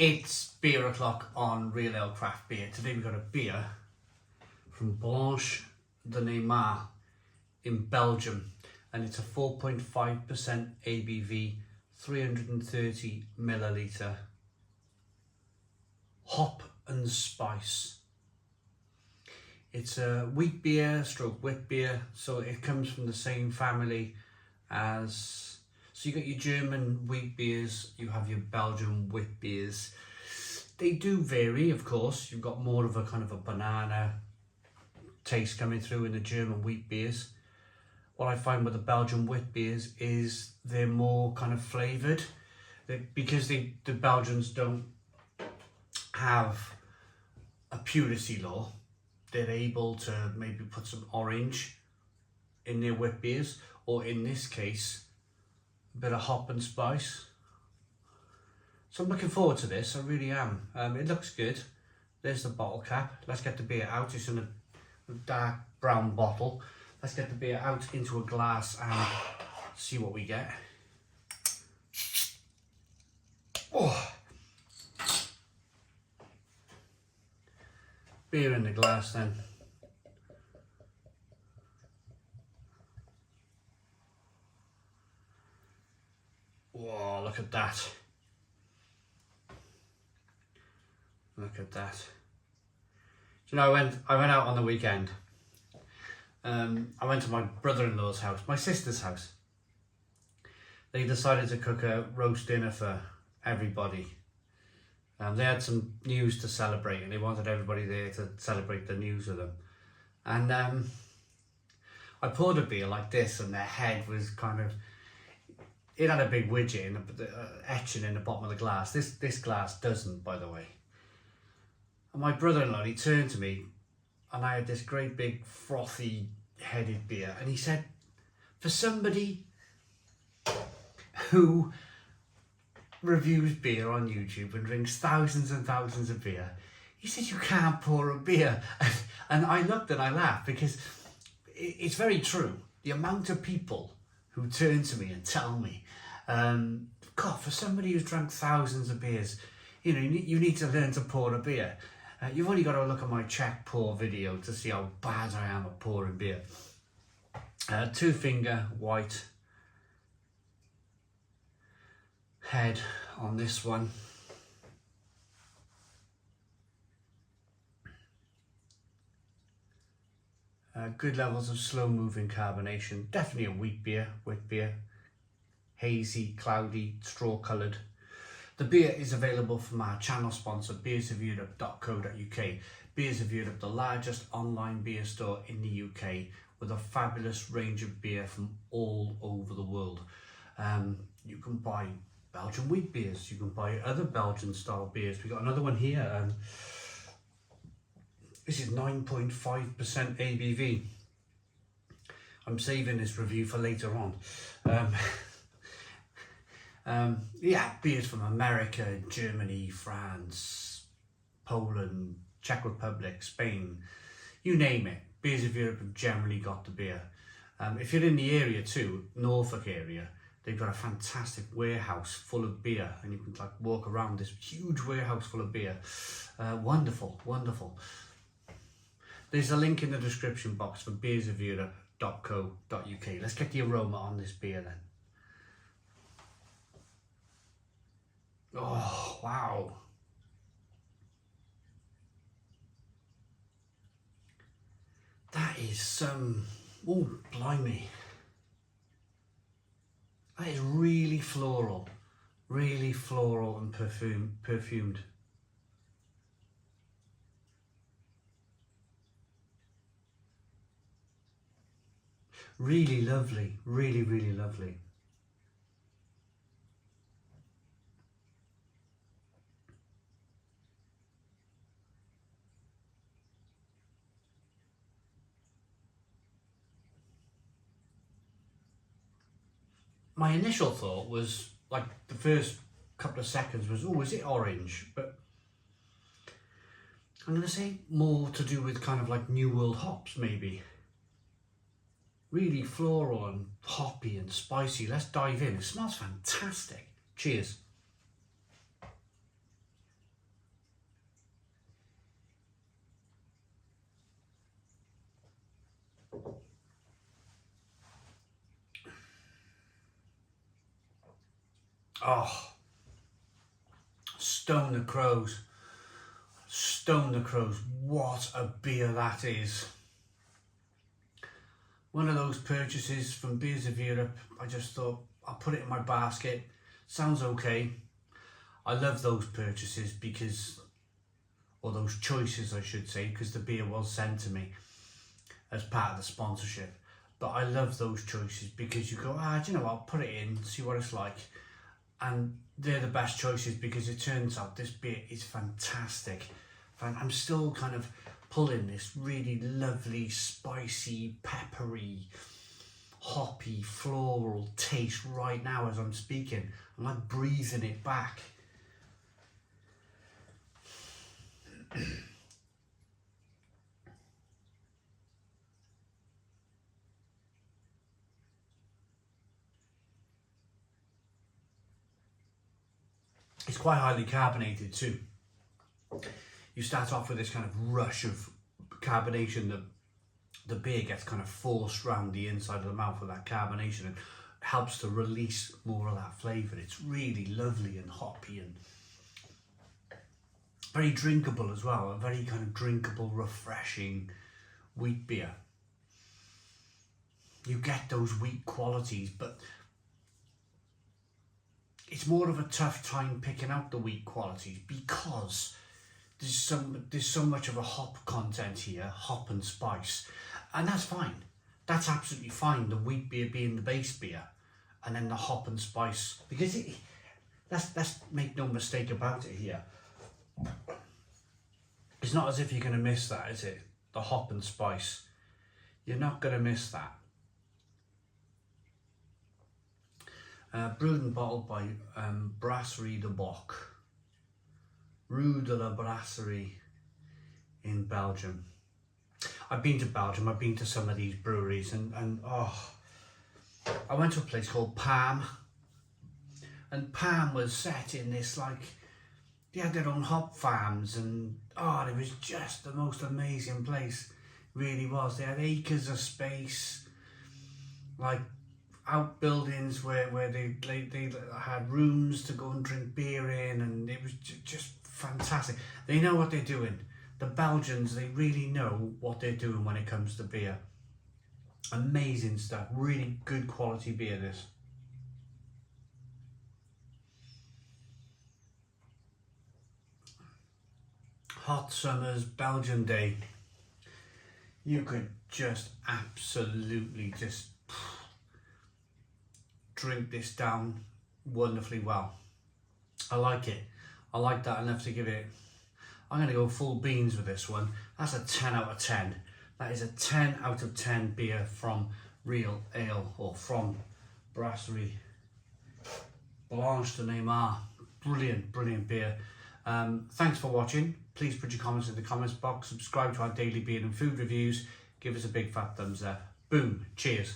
It's beer o'clock on Real Ale Craft Beer. Today we've got a beer from Blanche De Namur in Belgium, and it's a 4.5% ABV, 330 milliliter, hop and spice. It's a wheat beer stroke wit beer, so it comes from the same family as, so you got your German wheat beers, you have your Belgian wit beers. They do vary, of course. You've got more of a kind of a banana taste coming through in the German wheat beers. What I find with the Belgian wit beers is they're more kind of flavoured, because the Belgians don't have a purity law. They're able to maybe put some orange in their wit beers, or in this case, a bit of hop and spice. So I'm looking forward to this, I really am. It looks good. There's the bottle cap. Let's get the beer out. It's in a dark brown bottle. Let's get the beer out into a glass and see what we get. Oh. Beer in the glass then. Whoa, look at that. Look at that. You know, I went out on the weekend. I went to my brother-in-law's house, my sister's house. They decided to cook a roast dinner for everybody. They had some news to celebrate, and they wanted everybody there to celebrate the news with them. And I poured a beer like this, and their head was kind of, it had a big widget in etching in the bottom of the glass. This glass doesn't, by the way. And my brother-in-law, he turned to me, and I had this great big frothy headed beer, and he said, for somebody who reviews beer on YouTube and drinks thousands and thousands of beer, he said, you can't pour a beer. And I looked and I laughed, because it's very true. The amount of people who turn to me and tell me, God, for somebody who's drunk thousands of beers, you know, you need to learn to pour a beer. You've only got to look at my Czech pour video to see how bad I am at pouring beer. 2-finger white head on this one. Good levels of slow moving carbonation. Definitely a wheat beer, hazy, cloudy, straw coloured. The beer is available from our channel sponsor, beersofeurope.co.uk. Beers of Europe, the largest online beer store in the UK, with a fabulous range of beer from all over the world. You can buy Belgian wheat beers, you can buy other Belgian style beers. We've got another one here. This is 9.5% ABV. I'm saving this review for later on. Yeah, beers from America, Germany, France, Poland, Czech Republic, Spain, you name it. Beers of Europe have generally got the beer. If you're in the area too, Norfolk area, they've got a fantastic warehouse full of beer, and you can like walk around this huge warehouse full of beer. Wonderful, wonderful. There's a link in the description box for beersofeurope.co.uk. Let's get the aroma on this beer then. Oh, wow. That is some, oh, blimey. That is really floral and perfumed. Really lovely, really, really lovely. My initial thought was, like, the first couple of seconds was, oh, is it orange? But I'm going to say more to do with kind of like New World hops, maybe. Really floral and hoppy and spicy. Let's dive in. It smells fantastic. Cheers. Oh, Stone the Crows. Stone the Crows. What a beer that is. One of those purchases from Beers of Europe. I just thought I'll put it in my basket. Sounds okay. I love those purchases because, or those choices I should say, because the beer was sent to me as part of the sponsorship. But I love those choices because you go, do you know what, I'll put it in, see what it's like. And they're the best choices because it turns out this beer is fantastic. I'm still kind of pulling this really lovely, spicy, peppery, hoppy, floral taste right now as I'm speaking. I'm like breathing it back. It's quite highly carbonated too. You start off with this kind of rush of carbonation. The beer gets kind of forced round the inside of the mouth with that carbonation and helps to release more of that flavour. It's really lovely and hoppy and very drinkable as well. A very kind of drinkable, refreshing wheat beer. You get those wheat qualities, but it's more of a tough time picking out the wheat qualities because there's so much of a hop content here, hop and spice, and that's fine. That's absolutely fine. The wheat beer being the base beer, and then the hop and spice, because let's make no mistake about it here. It's not as if you're going to miss that, is it? The hop and spice. You're not going to miss that. Brewed and bottled by Brasserei Du Bocq, Rue de la Brasserie in Belgium. I've been to Belgium, I've been to some of these breweries and I went to a place called Palm, and Palm was set in this, like, they had their own hop farms, and it was just the most amazing place, really was. They had acres of space, like outbuildings where they had rooms to go and drink beer in, and it was just fantastic. They know what they're doing. The Belgians, they really know what they're doing when it comes to beer. Amazing stuff, really good quality beer this. Hot summer's Belgian day. You could just absolutely just drink this down wonderfully well. I like it. I like that enough to give it, I'm going to go full beans with this one. That's a 10 out of 10. That is a 10 out of 10 beer from Real Ale, or from Brasserie Blanche De Namur. Brilliant, brilliant beer. Thanks for watching. Please put your comments in the comments box. Subscribe to our daily beer and food reviews. Give us a big fat thumbs up. Boom. Cheers.